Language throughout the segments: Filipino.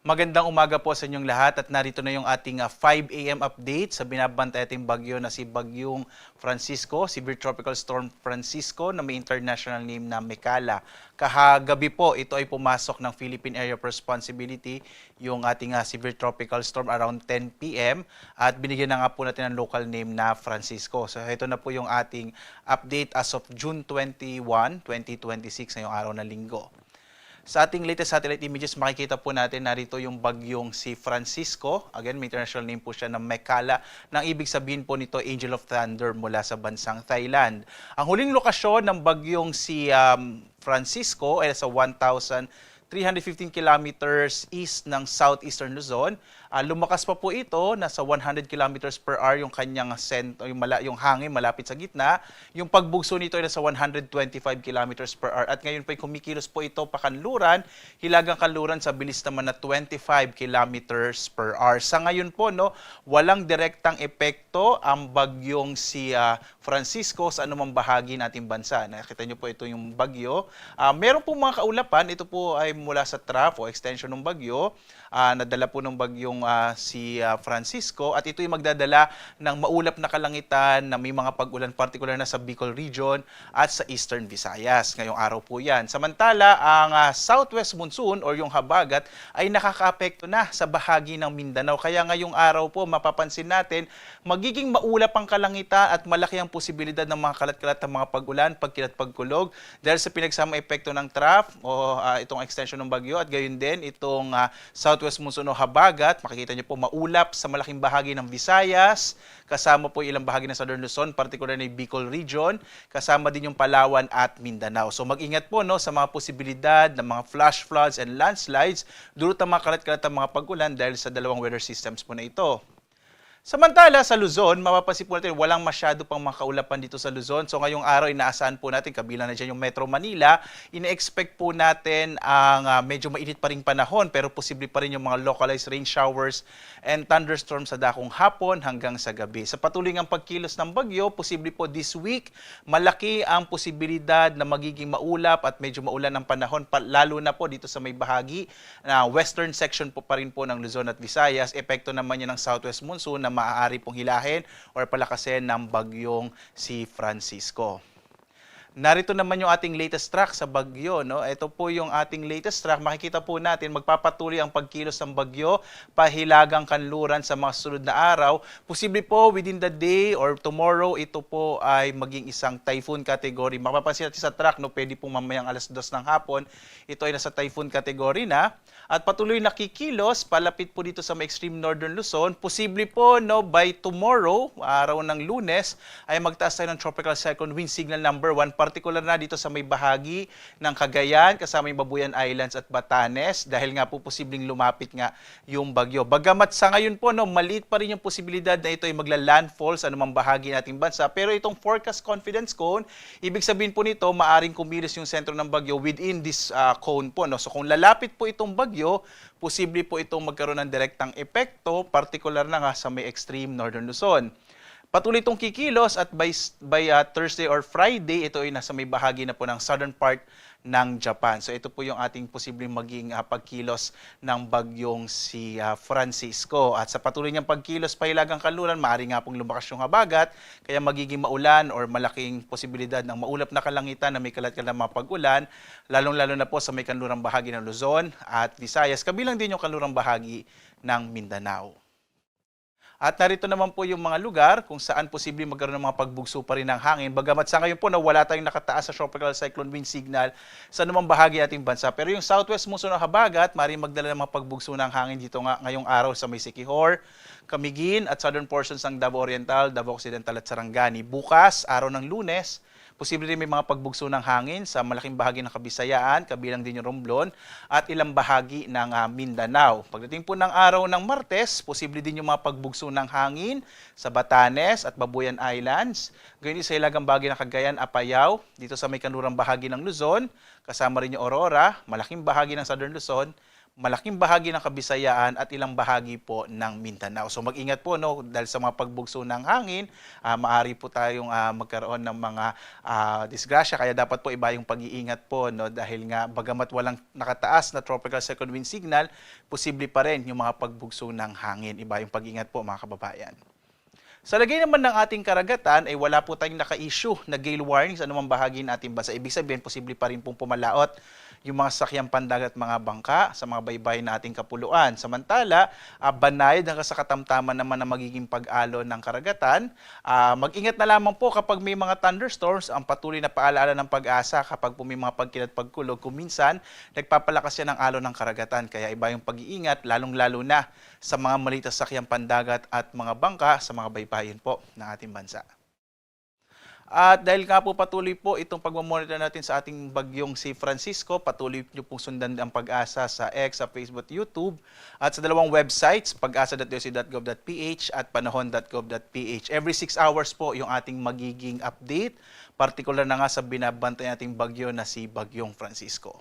Magandang umaga po sa inyong lahat at narito na yung ating 5 a.m. update sa binabantay ating bagyo na si Bagyong Francisco, Severe Tropical Storm Francisco na may international name na Mekala. Kahagabi po, ito ay pumasok ng Philippine Area of Responsibility, yung ating Severe Tropical Storm around 10 p.m. at binigyan na nga po natin ng local name na Francisco. So ito na po yung ating update as of June 21, 2026 ngayong araw na linggo. Sa ating latest satellite images, makikita po natin narito yung bagyong si Francisco. Again, may international name po siya na Mekala. Nang ibig sabihin po nito, Angel of Thunder mula sa bansang Thailand. Ang huling lokasyon ng bagyong si Francisco ay sa 1,315 kilometers east ng southeastern Luzon. Lumakas pa po ito, nasa 100 kilometers per hour yung kanyang yung hangin malapit sa gitna. Yung pagbugso nito ay nasa 125 kilometers per hour. At ngayon po ay kumikilos po ito pakanluran, hilagang kanluran sa bilis naman na 25 kilometers per hour. Sa ngayon po, no, walang direktang epekto ang bagyong si Francisco sa anumang bahagi nating bansa. Nakita niyo po ito yung bagyo. Meron po mga kaulapan, ito po ay mula sa trough o extension ng bagyo. Nadala po ng bagyong si Francisco at ito yung magdadala ng maulap na kalangitan na may mga pag-ulan particular na sa Bicol region at sa Eastern Visayas. Ngayong araw po yan. Samantala, ang southwest monsoon or yung habagat ay nakakaapekto na sa bahagi ng Mindanao. Kaya ngayong araw po mapapansin natin magiging maulap ang kalangitan at malaki ang posibilidad ng mga kalat-kalat ng mga pag-ulan, pagkilat, pagkulog dahil sa pinagsama epekto ng trough o itong extension ng bagyo at gayon din itong southwest monsoon o habagat. Makikita niyo po maulap sa malaking bahagi ng Visayas, kasama po ilang bahagi ng Southern Luzon, particular na yung Bicol region, kasama din yung Palawan at Mindanao. So mag-ingat po no, sa mga posibilidad ng mga flash floods and landslides, dulot ng mga kalat-kalat ng mga pag-ulan dahil sa dalawang weather systems po na ito. Samantala sa Luzon, mapapansin po natin walang masyado pang mga kaulapan dito sa Luzon. So ngayong araw inaasahan po natin, kabilang na dyan yung Metro Manila, ine-expect po natin ang medyo mainit pa rin panahon pero posible pa rin yung mga localized rain showers and thunderstorms sa dakong hapon hanggang sa gabi. Sa patuloy ng pagkilos ng bagyo, posible po this week, malaki ang posibilidad na magiging maulap at medyo maulan ng panahon, lalo na po dito sa may bahagi na western section po pa rin po ng Luzon at Visayas. Epekto naman yan ng southwest monsoon na maaari pong hilahin or palakasin ng bagyong si Francisco. Narito naman yung ating latest track sa bagyo. No? Ito po yung ating latest track. Makikita po natin magpapatuloy ang pagkilos ng bagyo, pahilagang kanluran sa mga sunod na araw. Posible po within the day or tomorrow, ito po ay maging isang typhoon category. Mapapansin natin sa track, no? Pwede po mamayang 2:00 ng hapon. Ito ay nasa typhoon category na. At patuloy nakikilos, palapit po dito sa may extreme northern Luzon. Posible po no, by tomorrow, araw ng Lunes, ay magtaas tayo ng tropical cyclone wind signal number 1. Particular na dito sa may bahagi ng Cagayan, kasama yung Babuyan Islands at Batanes, dahil nga po posibleng lumapit nga yung bagyo. Bagamat sa ngayon po, no, maliit pa rin yung posibilidad na ito ay magla-landfall sa anumang bahagi nating bansa. Pero itong forecast confidence cone, ibig sabihin po nito, maaring kumilos yung sentro ng bagyo within this cone po. No? So kung lalapit po itong bagyo, posible po itong magkaroon ng direktang epekto, particular na nga sa may extreme northern Luzon. Patuloy itong kikilos at by Thursday or Friday, ito ay nasa may bahagi na po ng southern part ng Japan. So ito po yung ating posibleng maging pagkilos ng bagyong si Francisco. At sa patuloy niyang pagkilos pahilagang kanluran, maaari nga pong lumakas yung habagat, kaya magiging maulan or malaking posibilidad ng maulap na kalangitan na may kalat-kalat na mga pag-ulan, lalong-lalo na po sa may kanlurang bahagi ng Luzon at Visayas, kabilang din yung kanlurang bahagi ng Mindanao. At narito naman po yung mga lugar kung saan posibleng magkaroon ng mga pagbugso pa rin ng hangin. Bagamat sa ngayon po na wala tayong nakataas sa tropical cyclone wind signal sa anumang bahagi ating bansa. Pero yung southwest monsoon ng habagat, maaaring magdala ng mga pagbugso ng hangin dito nga ngayong araw sa may Siquijor, Camiguin at southern portions ng Davao Oriental, Davao Occidental at Sarangani. Bukas, araw ng Lunes, posible rin may mga pagbugso ng hangin sa malaking bahagi ng Kabisayaan, kabilang din yung Romblon, at ilang bahagi ng Mindanao. Pagdating po ng araw ng Martes, posible din yung mga pagbugso ng hangin sa Batanes at Babuyan Islands. Gayun din sa ilagang bahagi ng Cagayan, Apayao, dito sa may kanlurang bahagi ng Luzon, kasama rin yung Aurora, malaking bahagi ng Southern Luzon, malaking bahagi ng Kabisayaan at ilang bahagi po ng Mindanao. So mag-ingat po no dahil sa mga pagbugso ng hangin, maaari po tayong magkaroon ng mga disgrasya, kaya dapat po iba yung pag-iingat po no dahil nga bagamat walang nakataas na tropical second wind signal, posible pa rin yung mga pagbugso ng hangin. Iba yung pag-iingat po mga kababayan. Sa lagay naman ng ating karagatan ay wala po tayong naka-issue na gale warning sa anumang bahagi ng ating bansa. Ibig sabihin, posible pa rin pong pumalaot yung mga sakyang pandagat at mga bangka sa mga baybayin na ating kapuluan. Samantala, banayad hanggang sa katamtaman naman na magiging pag-alon ng karagatan. Mag-ingat na lamang po kapag may mga thunderstorms. Ang patuloy na paalaala ng Pag-asa kapag po may mga pagkilat pagkulog, kuminsan nagpapalakas yan ng alon ng karagatan. Kaya iba yung pag-iingat, lalong-lalo na sa mga maliit na sakyang pandagat at mga bangka sa mga baybayin po ng ating bansa. At dahil nga po patuloy po itong pagmamonitor natin sa ating bagyong si Francisco, patuloy nyo pong sundan ang Pag-asa sa X, sa Facebook, YouTube, at sa dalawang websites, pag-asa.doc.gov.ph at panahon.gov.ph. Every 6 hours po yung ating magiging update, partikular na nga sa binabantay nating bagyo na si Bagyong Francisco.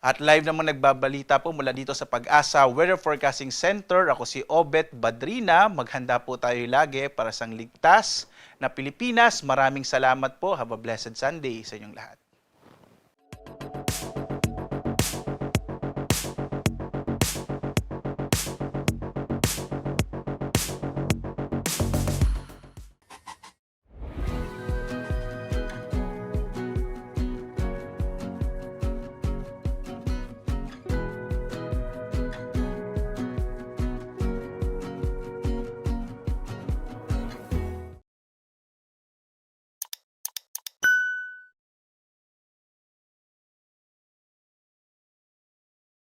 At live naman nagbabalita po mula dito sa Pag-asa Weather Forecasting Center. Ako si Obet Badrina. Maghanda po tayo lagi para sa ligtas na Pilipinas. Maraming salamat po. Have a blessed Sunday sa inyong lahat.